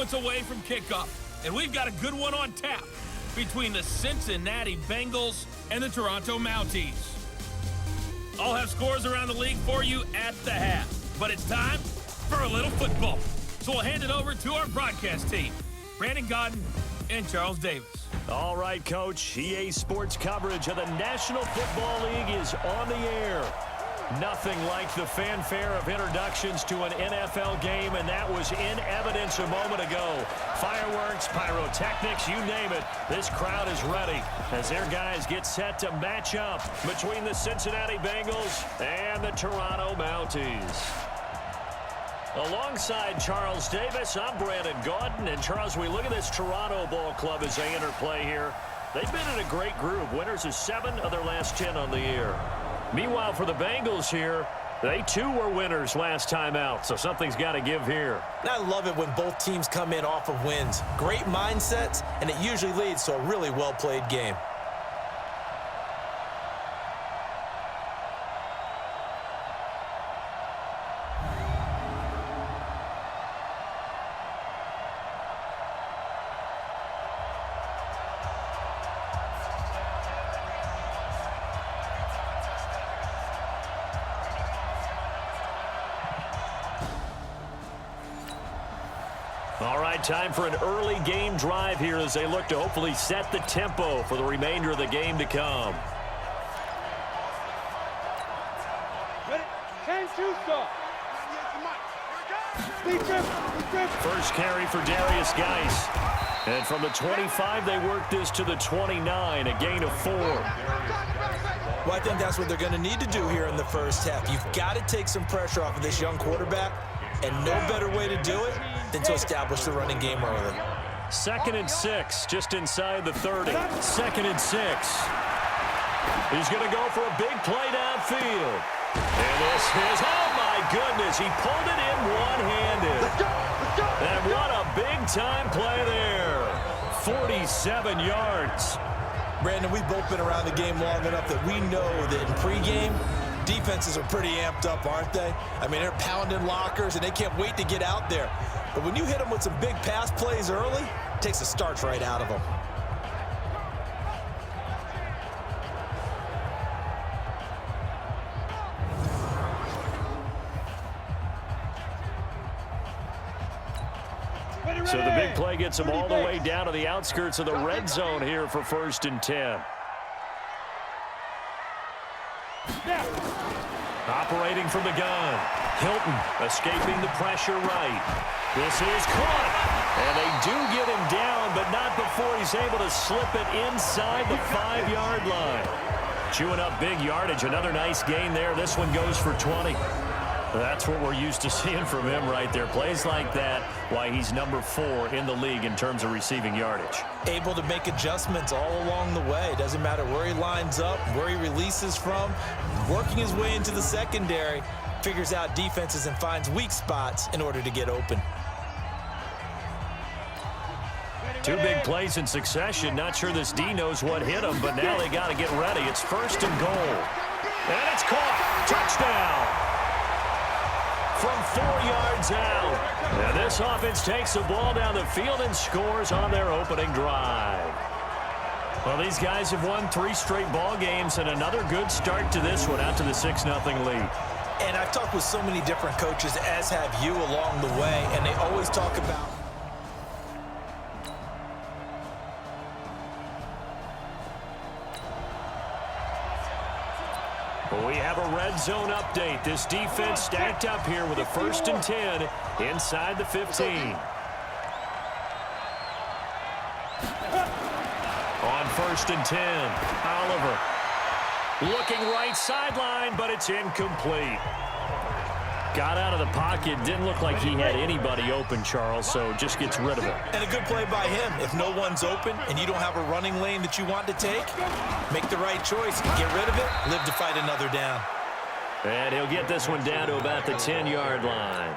moments away from kickoff, and we've got a good one on tap between the Cincinnati Bengals and the Toronto Mounties. I'll have scores around the league for you at the half, but it's time for a little football. So we'll hand it over to our broadcast team, Brandon Godden and Charles Davis. All right, Coach. EA Sports coverage of the National Football League is on the air. Nothing like the fanfare of introductions to an NFL game, and that was in evidence a moment ago. Fireworks, pyrotechnics, you name it. This crowd is ready as their guys get set to match up between the Cincinnati Bengals and the Toronto Mounties. Alongside Charles Davis, I'm Brandon Godden. And Charles, we look at this Toronto ball club as they enter play here. They've been in a great group. Winners of 7 of their last 10 on the year. Meanwhile, for the Bengals here, they too were winners last time out, so something's got to give here. And I love it when both teams come in off of wins. Great mindsets, and it usually leads to a really well-played game. All right, time for an early game drive here as they look to hopefully set the tempo for the remainder of the game to come. First carry for Darius Geis. And from the 25, they work this to the 29, a gain of 4. Well, I think that's what they're going to need to do here in the first half. You've got to take some pressure off of this young quarterback, and no better way to do it than to establish the running game early. 2nd and 6, just inside the 30. 2nd and 6. He's going to go for a big play downfield. And this is, oh my goodness, he pulled it in one-handed. And what a big-time play there. 47 yards. Brandon, we've both been around the game long enough that we know that in pregame, defenses are pretty amped up, aren't they? I mean, they're pounding lockers, and they can't wait to get out there. But when you hit them with some big pass plays early, it takes the starch right out of them. So the big play gets them all the way down to the outskirts of the red zone here for 1st and 10. Operating from the gun. Hilton escaping the pressure right. This is caught. And they do get him down, but not before he's able to slip it inside the 5-yard line. Chewing up big yardage. Another nice gain there. This one goes for 20. That's what we're used to seeing from him right there. Plays like that, why he's number 4 in the league in terms of receiving yardage. Able to make adjustments all along the way. Doesn't matter where he lines up, where he releases from. Working his way into the secondary, figures out defenses and finds weak spots in order to get open. 2 big plays in succession. Not sure this D knows what hit him, but now they got to get ready. It's 1st and goal. And it's caught. Touchdown. From 4 yards out. And this offense takes the ball down the field and scores on their opening drive. Well, these guys have won 3 straight ball games, and another good start to this one, out to the 6-0 lead. And I've talked with so many different coaches, as have you, along the way, and they always talk about we have a red zone update. This defense stacked up here with a 1st and 10 inside the 15. On 1st and 10, Oliver looking right sideline, but it's incomplete. Got out of the pocket. Didn't look like he had anybody open, Charles, so just gets rid of it. And a good play by him. If no one's open and you don't have a running lane that you want to take, make the right choice. Get rid of it. Live to fight another down. And he'll get this one down to about the 10-yard line.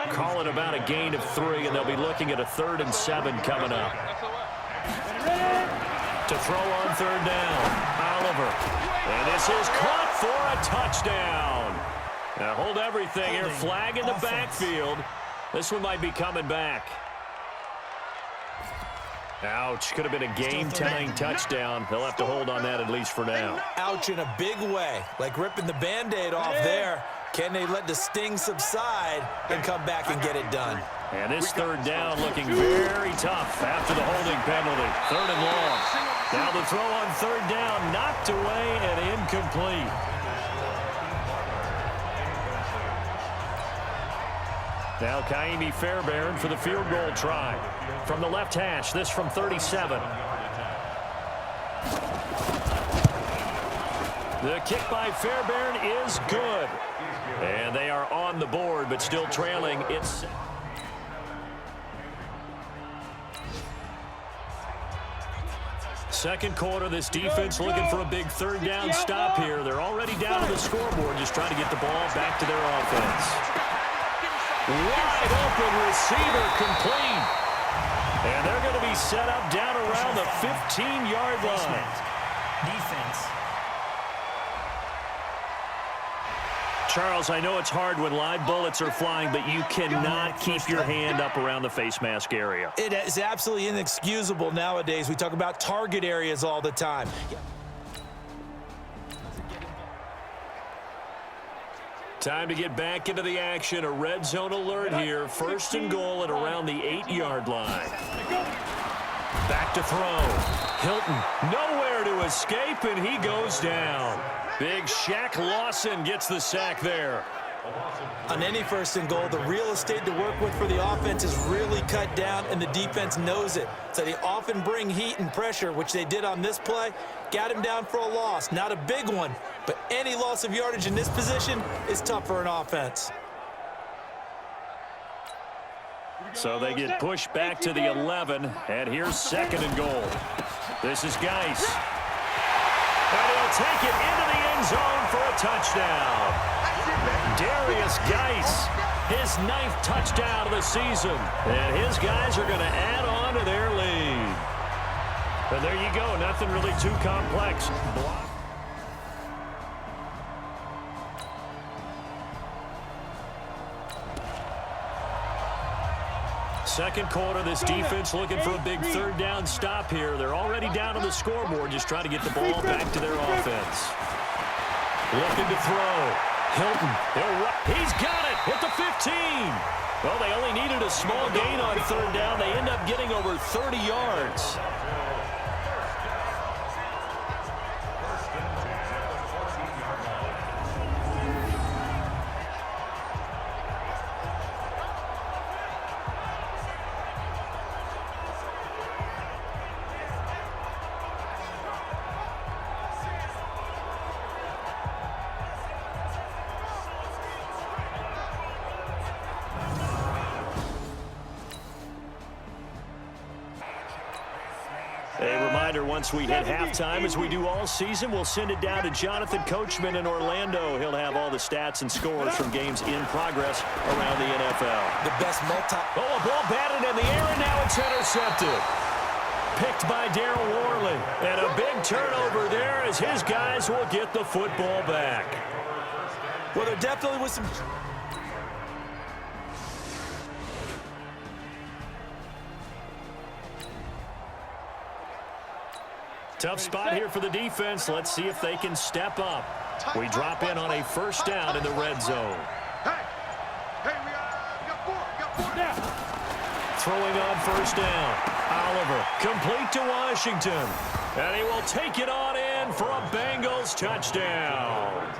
Call it about a gain of 3, and they'll be looking at a 3rd and 7 coming up. To throw on 3rd down, Oliver. And this is caught for a touchdown. Now hold everything here. Flag in the backfield. This one might be coming back. Ouch. Could have been a game-tying touchdown. They'll have to hold on that at least for now. Ouch in a big way, like ripping the Band-Aid off there. Can they let the sting subside and come back and get it done? And this third down looking very tough after the holding penalty. 3rd and long. Now the throw on 3rd down, knocked away and incomplete. Now Kaimi Fairbairn for the field goal try. From the left hash, this from 37. The kick by Fairbairn is good. And they are on the board, but still trailing. It's second quarter. This defense looking for a big 3rd down stop here. They're already down to the scoreboard, just trying to get the ball back to their offense. Wide open receiver complete. And they're going to be set up down around the 15-yard line. Defense. Charles, I know it's hard when live bullets are flying, but you cannot keep your hand up around the face mask area. It is absolutely inexcusable nowadays. We talk about target areas all the time. Time to get back into the action. A red zone alert here. 1st and goal at around the 8-yard line. Back to throw. Hilton nowhere to escape, and he goes down. Big Shaq Lawson gets the sack there. On any 1st and goal, the real estate to work with for the offense is really cut down, and the defense knows it. So they often bring heat and pressure, which they did on this play. Got him down for a loss. Not a big one, but any loss of yardage in this position is tough for an offense. So they get pushed back to the 11, and here's 2nd and goal. This is Geis. And he'll take it into the end zone for a touchdown. Darius Geis, his 9th touchdown of the season. And his guys are going to add on to their lead. And there you go. Nothing really too complex. Second quarter, this defense looking for a big 3rd down stop here. They're already down on the scoreboard, just trying to get the ball back to their offense. Looking to throw. Hilton, he's got it at the 15. Well, they only needed a small gain on 3rd down. They end up getting over 30 yards. A reminder, once we hit halftime, as we do all season, we'll send it down to Jonathan Coachman in Orlando. He'll have all the stats and scores from games in progress around the NFL. The best Oh, a ball batted in the air, and now it's intercepted. Picked by Darryl Worley. And a big turnover there as his guys will get the football back. Well, there definitely was some... Tough spot here for the defense. Let's see if they can step up. We drop in on a 1st down in the red zone. Throwing on 1st down. Oliver, complete to Washington. And he will take it on in for a Bengals touchdown.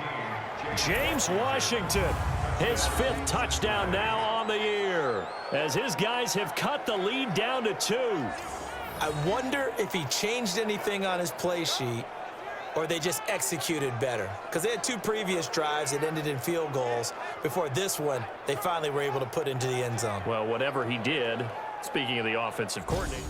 James Washington, his 5th touchdown now on the year, as his guys have cut the lead down to 2. I wonder if he changed anything on his play sheet or they just executed better. Because they had 2 previous drives that ended in field goals. Before this one, they finally were able to put into the end zone. Well, whatever he did, speaking of the offensive coordinator.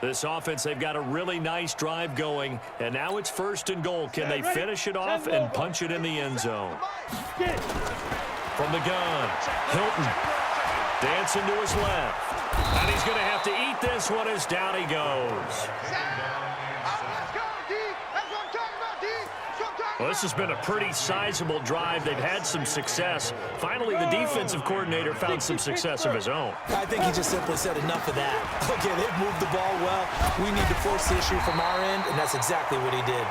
This offense, they've got a really nice drive going, and now it's 1st and goal. Can they finish it off and punch it in the end zone? From the gun, Hilton dancing to his left. And he's going to have to eat this one as down he goes. Well, this has been a pretty sizable drive. They've had some success. Finally, the defensive coordinator found some success of his own. I think he just simply said enough of that. Okay, they've moved the ball well. We need to force the issue from our end, and that's exactly what he did.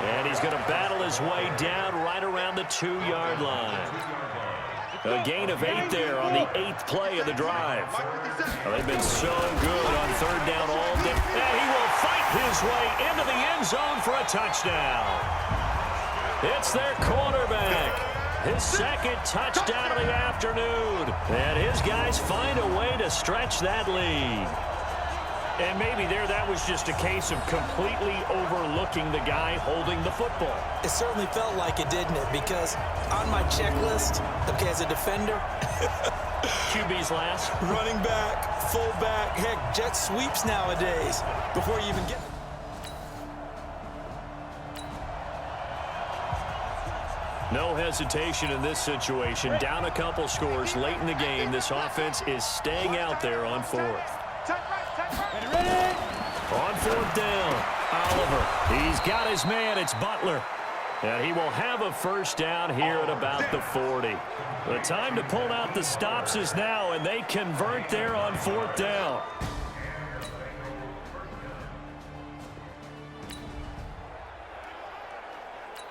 And he's going to battle his way down right around the 2-yard line. A gain of 8 there on the 8th play of the drive. Well, they've been so good on 3rd down all day. And he will fight his way into the end zone for a touchdown. It's their quarterback. His 2nd touchdown of the afternoon. And his guys find a way to stretch that lead. And maybe that was just a case of completely overlooking the guy holding the football. It certainly felt like it, didn't it? Because on my checklist, okay, as a defender, QB's last. Running back, fullback, heck, jet sweeps nowadays before you even get... No hesitation in this situation. Down a couple scores late in the game. This offense is staying out there on 4th. On 4th down, Oliver. He's got his man. It's Butler. And he will have a 1st down here at about the 40. The time to pull out the stops is now, and they convert there on 4th down.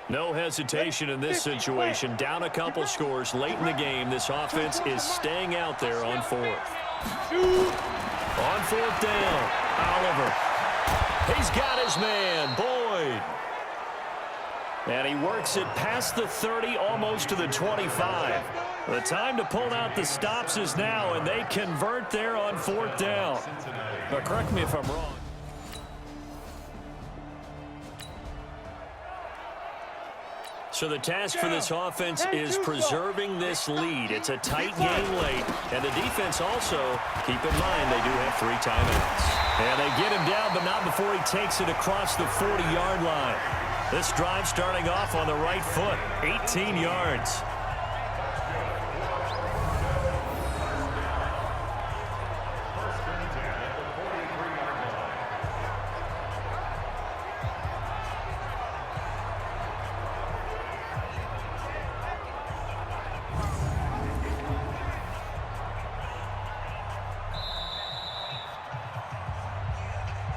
No hesitation in this situation. Down a couple scores late in the game. This offense is staying out there on 4th. On 4th down, Oliver. He's got his man, Boyd. And he works it past the 30, almost to the 25. The time to pull out the stops is now, and they convert there on 4th down. But correct me if I'm wrong. So the task for this offense is preserving this lead. It's a tight game late, and the defense also, keep in mind, they do have 3 timeouts. And they get him down, but not before he takes it across the 40-yard line. This drive starting off on the right foot, 18 yards.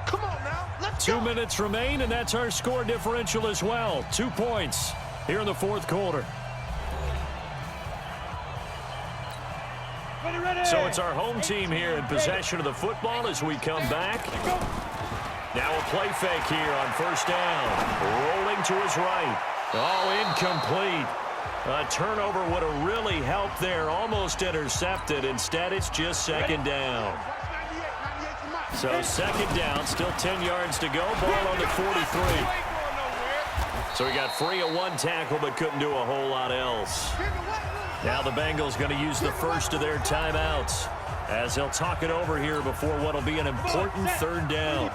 Come on now, let's 2 minutes remain, and that's our score differential as well. 2 points here in the 4th quarter. So it's our home team here in possession of the football as we come back. Now a play fake here on 1st down. Rolling to his right. Oh, incomplete. A turnover would have really helped there. Almost intercepted. Instead, it's just 2nd down. So 2nd down, still 10 yards to go. Ball on the 43. So he got free of 1 tackle, but couldn't do a whole lot else. Now the Bengals going to use the first of their timeouts as they'll talk it over here before what will be an important 3rd down.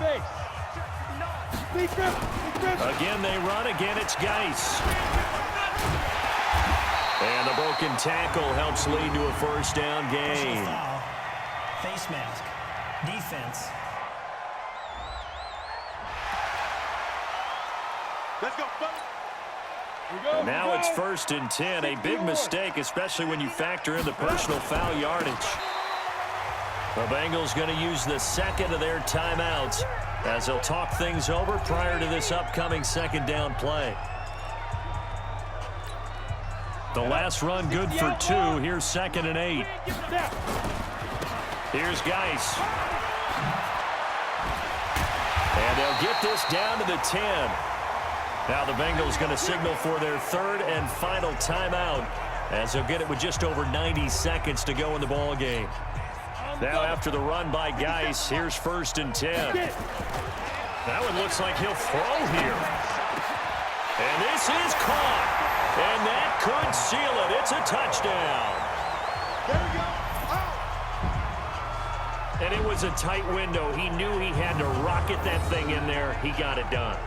Again, they run. Again, it's Geis. And the broken tackle helps lead to a 1st down gain. Face mask. Defense. Let's go, buddy. Now it's 1st and 10. A big mistake, especially when you factor in the personal foul yardage. The Bengals going to use the 2nd of their timeouts as they'll talk things over prior to this upcoming 2nd down play. The last run good for 2. Here's 2nd and 8. Here's Geis. And they'll get this down to the 10. Now the Bengals going to signal for their 3rd and final timeout as they'll get it with just over 90 seconds to go in the ball game. Now after the run by Geis, here's 1st and 10. That one looks like he'll throw here. And this is caught. And that could seal it. It's a touchdown. There we go. And it was a tight window. He knew he had to rocket that thing in there. He got it done.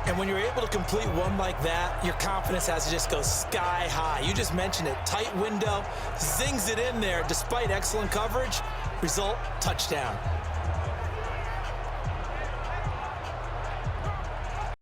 And when you're able to complete one like that, your confidence has to just go sky high. You just mentioned it. Tight window, zings it in there despite excellent coverage. Result, touchdown.